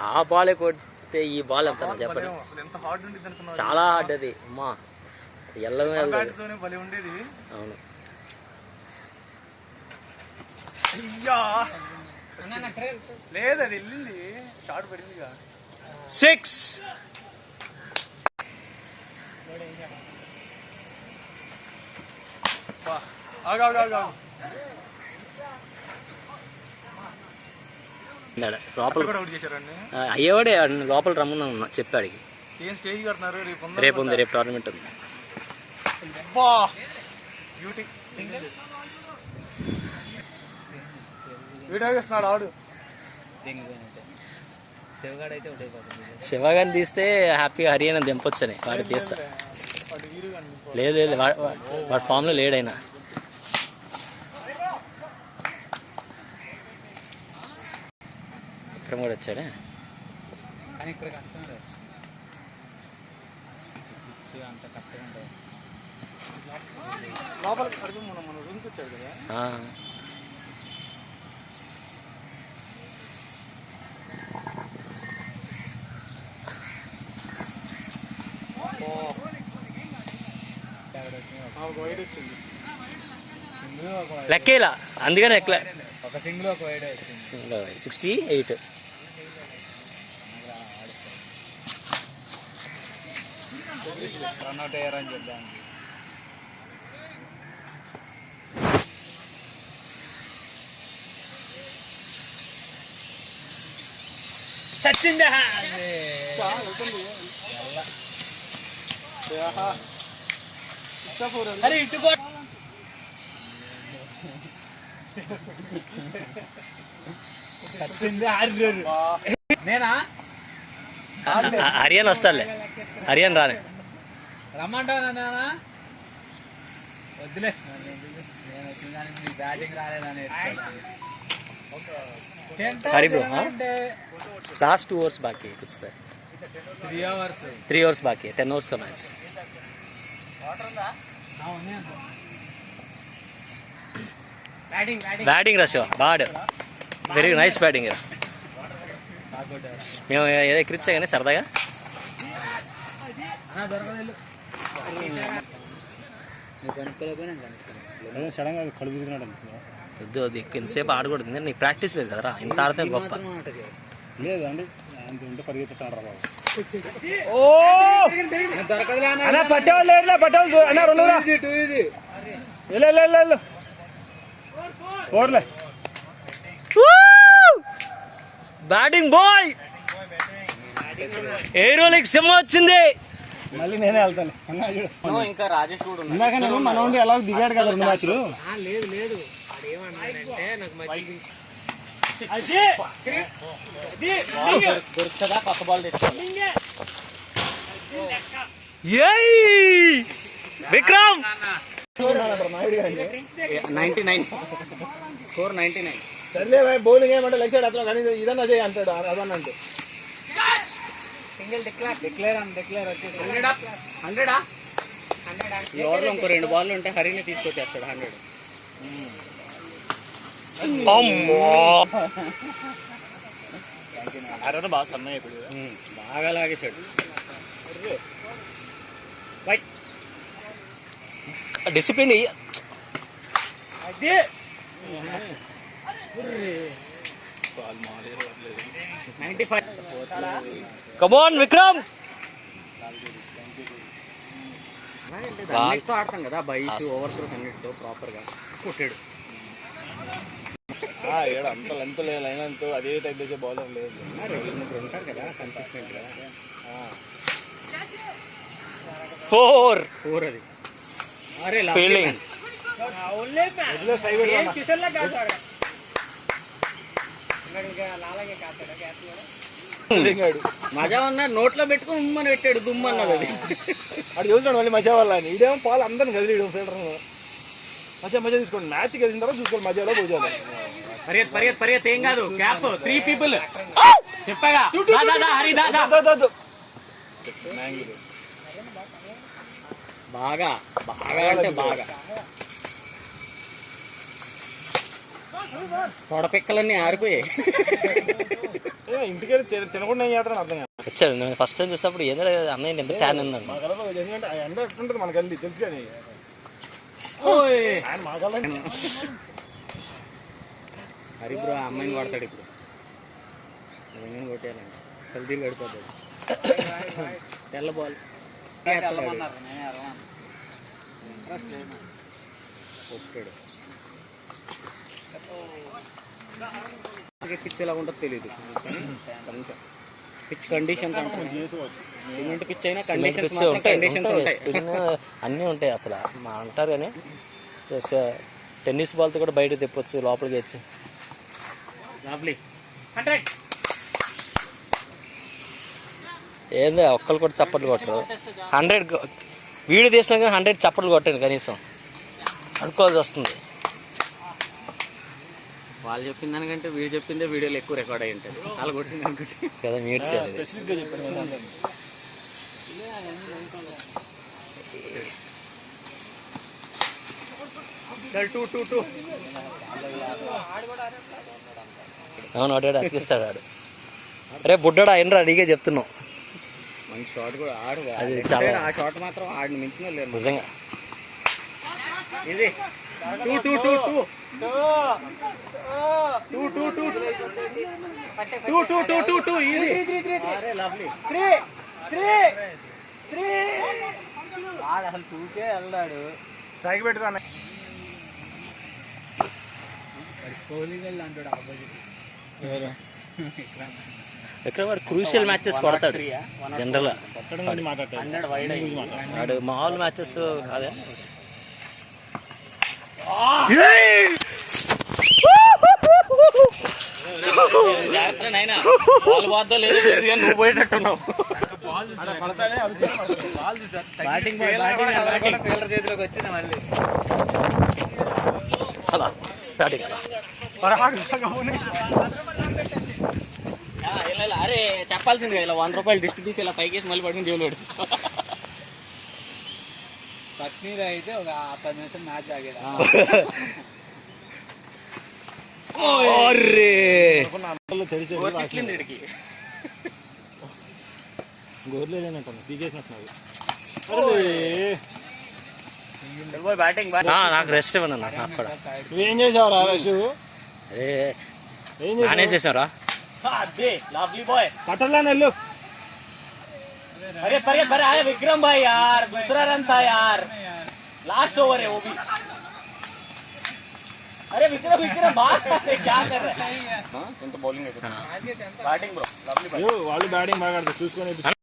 ఆ బాల్ కొడితే ఈ బాల్ ఎంత చెప్పండి, చాలా హార్డ్ అది. అమ్మా ఎల్లమే ఉండేది. అవును. లేదు అది వెళ్ళింది, షార్ట్ పడింది. 6 లోపల అయ్యేవాడే లోపల రమ్మన్నా ఉన్నా చెప్పాడికి. ఏం స్టేజ్ కడుతున్నారు? రేపు ఉంది, రేపు టోర్నమెంట్ ఉంది. వీడియోస్తున్నాడు ఆడు. శివగాని తీస్తే హ్యాపీగా హరియానా దింపొచ్చని వాడు తీస్తా. లేదు లేదు, వాడి ఫామ్లో లేడైనా. ఇక్కడ కూడా వచ్చాడే. లెక్కేలా, అందుకని ఎట్లా ఒక సింగిల్ ఒక 68. రన్అట్ అయ్యారని చెప్పాను. చచ్చిందా? అరే ఇటుకో. నేనా హరియానా వస్తాలే, హరియానా రాలే. రమ్మంటానా? వద్దులే, బ్యాటింగ్ రాలేదని. लास्ट 2 ओवर्स बाकी है कुछ तो 3 ओवर्स बाकी है. 10 ओवर्स का match. Batting rush bad very nice batting. మేము ఏదో ఎక్కిరించా కానీ సరదాగా. వద్దు, అది ఎంతసేపు ఆడకూడదు. నీకు ప్రాక్టీస్ లేదు కదరా, ఇంత ఆడితే గొప్ప. లేదు అండి, పరిగెత్తాడు. పట్టేవాళ్ళు లేదు, పట్టేవాళ్ళు అన్న 2 4 బ్యాటింగ్ బాయ్. ఏరోలిక్ సింహ వచ్చింది. మళ్ళీ నేనే వెళ్తాను. ఇంకా రాజేష్ కూడా ఇందాక మన ఉండి ఎలా దిగాడు కదా 2 మ్యాచ్లు. లేదు లేదు, దొరుకుతుందా కొత్త బాల్ తెచ్చుకోవాలి. విక్రమ్ 99 స్కోర్ 99. సర్లే భాయ్, బౌలింగ్ ఏమంటే లెగ్ సైడ్ అట్లా కానీ ఇదన్నా చేయి అంటాడు. అదన్నా అంటే సింగిల్ డిక్లేర్ వచ్చేసి 100 ఈ ఓవర్లో ఇంకో 2 బాల్ ఉంటే హరిని తీసుకొచ్చేస్తాడు 100. బాగా సన్నయ్య ఇప్పుడు బాగా లాగేశాడు. డిసిప్లిన్. కమాన్ విక్రమ్. ఆడతాం కదా బైస్ ఓవర్స్ అన్నిటితో ప్రాపర్గా కొట్టాడు. అంత లెంత్ లేదు, లైన్ అంత అదే టైప్ చేసే బౌలర్ లేదు. ఉంటారు కదా కన్సిస్టెంట్గా. 4 అది. అరే ఫీల్డింగ్ మజా ఉన్నా నోట్లో పెట్టుకుని ఉమ్మని పెట్టాడు. దుమ్మన్నది అది. అటు చూస్తున్నాడు మళ్ళీ మజా వల్ల అని. ఇదేమో పాలు అందరిని కదిలేయడం ఫీల్డర్. మజా తీసుకోండి, మ్యాచ్ గెలిచిన తర్వాత చూసుకోండి మజాలో పోజాలి. పరిగెత్ ఏం కాదు. క్యాప్ 3 people చెప్పగా. బాగా బాగా అంటే బాగా తొడపిక్కలన్నీ ఆరిపోయాయి. ఇంటికి వెళ్ళి తినకుండా ఏం చేస్తాను అర్థం కాదు. వచ్చాడు నేను ఫస్ట్ టైం చూసినప్పుడు ఏందో అన్నయ్య ఎంత ట్యాన్ ఉందండి. మా కళలో ఎందుకంటే ఆ ఎండ ఎట్లుంటుంది మనకు వెళ్ళి తెలుసు కానీ ఆయన మా కళ హరి బ్రో ఆ అమ్మాయిని వాడతాడు ఇప్పుడు. నేను కొట్టేయాలండి హెల్తీ గడిపోతుంది. తెల్ల బాల్ కొట్టాడు. పిచ్ ఎలా ఉంటుందో తెలియదు. పిచ్ కండిషన్స్ చేసుకోవచ్చు. సిమెంట్ పిచ్ అయినా సిమెంట్ కండిషన్స్ పిచ్ ఉంటాయి, కండిషన్స్ ఉంటాయి. స్పిన్ అన్నీ ఉంటాయి అసలు మా అంటారు కానీ టెన్నిస్ బాల్తో కూడా బయట తెప్పొచ్చు లోపలికి వచ్చి. ఏందో ఒక్కరు కూడా చప్పట్లు కొట్టరు. 100 వీడియో తీసినా కానీ 100 చప్పట్లు కొట్టాను కనీసం. అనుకోవాల్సి వస్తుంది. వాళ్ళు చెప్పిన దానికంటే వీడు చెప్పిందే వీడియోలో ఎక్కువ రికార్డ్ అయ్యి ఉంటుంది. వాళ్ళు కొట్టింది అనుకుంటే కదా మ్యూట్ చేయాలి. స్పెసిఫిక్గా చెప్పాను కదా అందరినీ. అవును వాడాడు అతికిస్తాడు ఆడు. అరే బుడ్డాడు అయినరా అడిగే చెప్తున్నావు. మంచి షాట్ కూడా ఆడు. అది చాలా ఆ షాట్ మాత్రం ఆడిని మించిన లేదు నిజంగా. ఇది 2-2-2-2 ఇది. అరే లవ్లీ 3 ఆడు అసలు 2కే వెళ్ళాడు. స్ట్రైక్ పెడతాను. కోహ్లీ వెళ్ళి అంటాడు ఆపోజిట్. ఎక్కడ వాడు క్రూషియల్ మ్యాచెస్ కొడతాడు జనరల్. మాట్లాడతాడు 100 వైడ్ వాడు మామూలు మ్యాచెస్ కాదే. నైనా బాల్ బాధ లేదు నువ్వు పోయేటట్టున్నావు. బ్యాటింగ్ ఫీల్డర్ చేతిలోకి వచ్చింది మళ్ళీ. అలా బ్యాటింగ్ అలా. అరే చెప్పాల్సింది ఇలా 100 రూపాయలు డిస్ట్ తీసి ఇలా పైకేసి మళ్ళీ పడుకుని జైలు. పట్నీలో అయితే ఒక 10 నిమిషం మ్యాచ్ ఆగేది. గోర్లేనంటాను పీకేసినట్టున్నారు. బ్యాటింగ్ నాకు రెస్ట్ ఇవ్వను నాకు కూడా. నువ్వేం చేసావురా రష్? అరే ఏం నానే చేసావురా. लवली बॉय पटला नेल्लू. अरे पर आया विक्रम भाई यार, दूसरा रन था यार, लास्ट ओवर है वो भी. अरे विक्रम बात क्या कर रहे हैं? बॉलिंग बैटिंग ब्रो लवली వాళ్ళు బ్యాటింగ్ బాగా ఆడతారు చూసుకొని